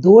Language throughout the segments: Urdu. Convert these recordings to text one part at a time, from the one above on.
2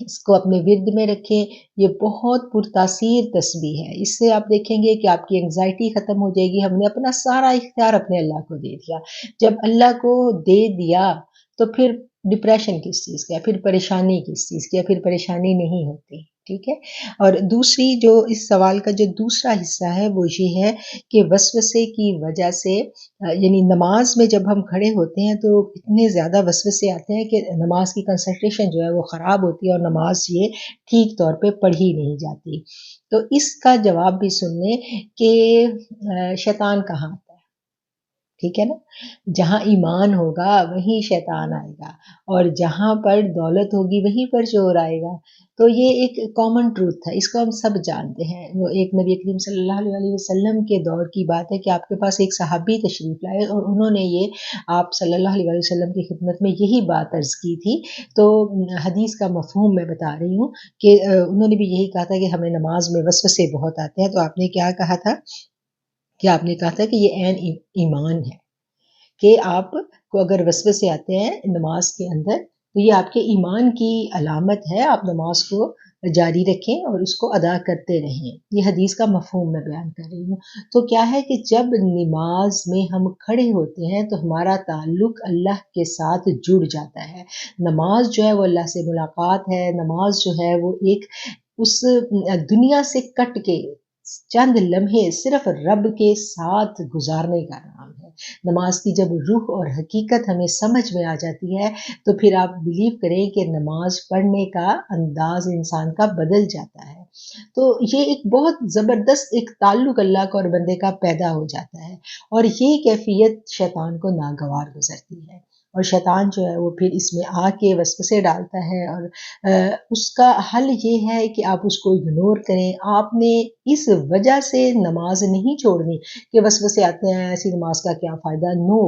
اس کو اپنے ورد میں رکھیں، یہ بہت پرتاثیر تسبیح ہے، اس سے آپ دیکھیں گے کہ آپ کی انگزائٹی ختم ہو جائے گی۔ ہم نے اپنا سارا اختیار اپنے اللہ کو دے دیا، جب اللہ کو دے دیا تو پھر ڈپریشن کس چیز کا ہے، پھر پریشانی کس چیز کی ہے، پھر پریشانی نہیں ہوتی، ٹھیک ہے۔ اور دوسری جو اس سوال کا جو دوسرا حصہ ہے وہ یہ ہے کہ وسوسے کی وجہ سے یعنی نماز میں جب ہم کھڑے ہوتے ہیں تو اتنے زیادہ وسوسے آتے ہیں کہ نماز کی کنسنٹریشن جو ہے وہ خراب ہوتی ہے اور نماز یہ ٹھیک طور پہ پڑھی نہیں جاتی۔ تو اس کا جواب بھی سن لیں کہ شیطان کہاں آتا ہے، ٹھیک ہے نا؟ جہاں ایمان ہوگا وہیں شیطان آئے گا، اور جہاں پر دولت ہوگی وہیں پر چور آئے گا۔ تو یہ ایک کامن ٹروتھ ہے، اس کو ہم سب جانتے ہیں۔ وہ ایک نبی کریم صلی اللہ علیہ وسلم کے دور کی بات ہے کہ آپ کے پاس ایک صحابی تشریف لائے اور انہوں نے یہ آپ صلی اللہ علیہ وسلم کی خدمت میں یہی بات عرض کی تھی۔ تو حدیث کا مفہوم میں بتا رہی ہوں کہ انہوں نے بھی یہی کہا تھا کہ ہمیں نماز میں وسوسے بہت آتے ہیں۔ تو آپ نے کیا کہا تھا کہ آپ نے کہا تھا کہ یہ عین ایمان ہے، کہ آپ کو اگر وسوسے آتے ہیں نماز کے اندر تو یہ آپ کے ایمان کی علامت ہے، آپ نماز کو جاری رکھیں اور اس کو ادا کرتے رہیں۔ یہ حدیث کا مفہوم میں بیان کر رہی ہوں۔ تو کیا ہے کہ جب نماز میں ہم کھڑے ہوتے ہیں تو ہمارا تعلق اللہ کے ساتھ جڑ جاتا ہے۔ نماز جو ہے وہ اللہ سے ملاقات ہے، نماز جو ہے وہ ایک اس دنیا سے کٹ کے چند لمحے صرف رب کے ساتھ گزارنے کا نام ہے۔ نماز کی جب روح اور حقیقت ہمیں سمجھ میں آ جاتی ہے تو پھر آپ بلیو کریں کہ نماز پڑھنے کا انداز انسان کا بدل جاتا ہے۔ تو یہ ایک بہت زبردست ایک تعلق اللہ کا اور بندے کا پیدا ہو جاتا ہے، اور یہ کیفیت شیطان کو ناگوار گزرتی ہے، اور شیطان جو ہے وہ پھر اس میں آ کے وسوسے ڈالتا ہے، اور اس کا حل یہ ہے کہ آپ اس کو اگنور کریں۔ آپ نے اس وجہ سے نماز نہیں چھوڑنی کہ وسوسے آتے ہیں ایسی نماز کا کیا فائدہ، نو۔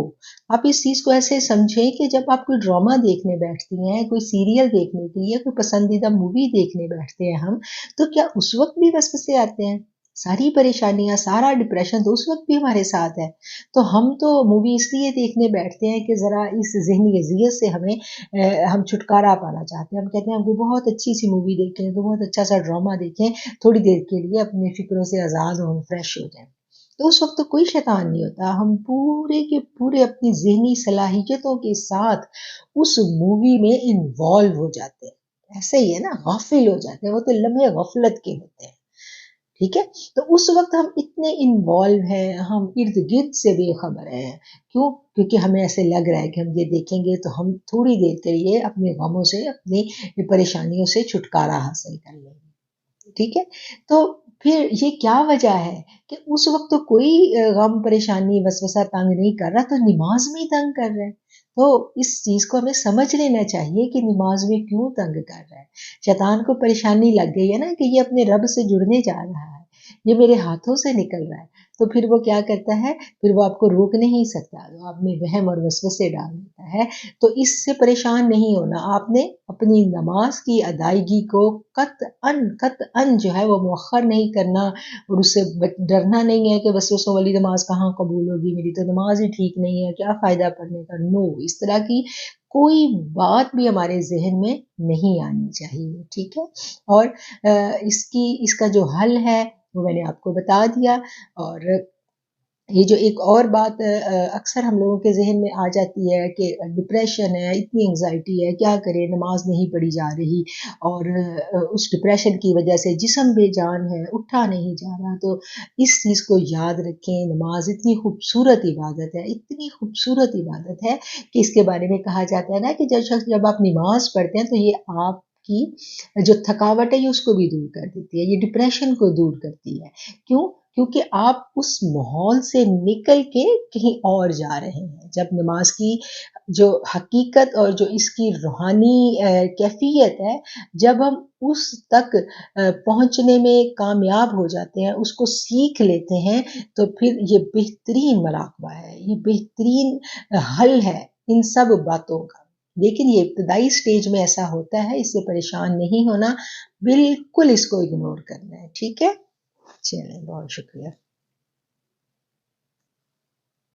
آپ اس چیز کو ایسے سمجھیں کہ جب آپ کوئی ڈرامہ دیکھنے بیٹھتی ہیں، کوئی سیریل دیکھنے کے لیے، کوئی پسندیدہ مووی دیکھنے بیٹھتے ہیں ہم، تو کیا اس وقت بھی وسوسے آتے ہیں؟ ساری پریشانیاں، سارا ڈپریشن تو اس وقت بھی ہمارے ساتھ ہے۔ تو ہم تو مووی اس لیے دیکھنے بیٹھتے ہیں کہ ذرا اس ذہنی اذیت سے ہم چھٹکارا پانا چاہتے ہیں۔ ہم کہتے ہیں ہم کوئی بہت اچھی سی مووی دیکھیں، کوئی بہت اچھا سا ڈرامہ دیکھیں، تھوڑی دیر کے لیے اپنے فکروں سے آزاد ہوں، فریش ہو جائیں۔ تو اس وقت تو کوئی شیطان نہیں ہوتا، ہم پورے کے پورے اپنی ذہنی صلاحیتوں کے ساتھ اس مووی میں انوالو ہو جاتے ہیں۔ ایسے ہی ہے نا، غافل ہو جاتے ہیں، وہ تو لمحے غفلت کے ہوتے ہیں، ٹھیک ہے۔ تو اس وقت ہم اتنے انوالو ہیں، ہم ارد گرد سے بے خبر ہیں، کیوں؟ کیونکہ ہمیں ایسے لگ رہا ہے کہ ہم یہ دیکھیں گے تو ہم تھوڑی دیر کے لیے اپنے غموں سے، اپنی پریشانیوں سے چھٹکارا حاصل کر لیں گے، ٹھیک ہے۔ تو پھر یہ کیا وجہ ہے کہ اس وقت تو کوئی غم، پریشانی، وسوسہ تنگ نہیں کر رہا، تو نماز میں ہی تنگ کر رہا ہے۔ تو اس چیز کو ہمیں سمجھ لینا چاہیے کہ نماز میں کیوں تنگ کر رہا ہے۔ شیطان کو پریشانی لگ گئی ہے نا کہ یہ اپنے رب سے جڑنے جا رہا ہے، یہ میرے ہاتھوں سے نکل رہا ہے، تو پھر وہ کیا کرتا ہے، پھر وہ آپ کو روک نہیں سکتا، وہ آپ میں وہم اور وسوسے ڈال دیتا ہے۔ تو اس سے پریشان نہیں ہونا، آپ نے اپنی نماز کی ادائیگی کو قطعاً جو ہے وہ مؤخر نہیں کرنا، اور اس سے ڈرنا نہیں ہے کہ وسوسوں والی نماز کہاں قبول ہوگی، میری تو نماز ہی ٹھیک نہیں ہے، کیا فائدہ پڑھنے کا، نو، اس طرح کی کوئی بات بھی ہمارے ذہن میں نہیں آنی چاہیے، ٹھیک ہے۔ اور اس کا جو حل ہے وہ میں نے آپ کو بتا دیا۔ اور یہ جو ایک اور بات اکثر ہم لوگوں کے ذہن میں آ جاتی ہے کہ ڈپریشن ہے، اتنی انگزائٹی ہے، کیا کرے، نماز نہیں پڑھی جا رہی، اور اس ڈپریشن کی وجہ سے جسم بے جان ہے، اٹھا نہیں جا رہا۔ تو اس چیز کو یاد رکھیں، نماز اتنی خوبصورت عبادت ہے، اتنی خوبصورت عبادت ہے کہ اس کے بارے میں کہا جاتا ہے نا کہ جب آپ نماز پڑھتے ہیں تو یہ آپ کی جو تھکاوٹ ہے یہ اس کو بھی دور کر دیتی ہے، یہ ڈپریشن کو دور کرتی ہے۔ کیوں؟ کیونکہ آپ اس ماحول سے نکل کے کہیں اور جا رہے ہیں۔ جب نماز کی جو حقیقت اور جو اس کی روحانی کیفیت ہے، جب ہم اس تک پہنچنے میں کامیاب ہو جاتے ہیں، اس کو سیکھ لیتے ہیں، تو پھر یہ بہترین مراقبہ ہے، یہ بہترین حل ہے ان سب باتوں کا۔ لیکن یہ ابتدائی سٹیج میں ایسا ہوتا ہے، اس سے پریشان نہیں ہونا، بالکل اس کو اگنور کرنا ہے، ٹھیک ہے۔ چلیں، بہت شکریہ۔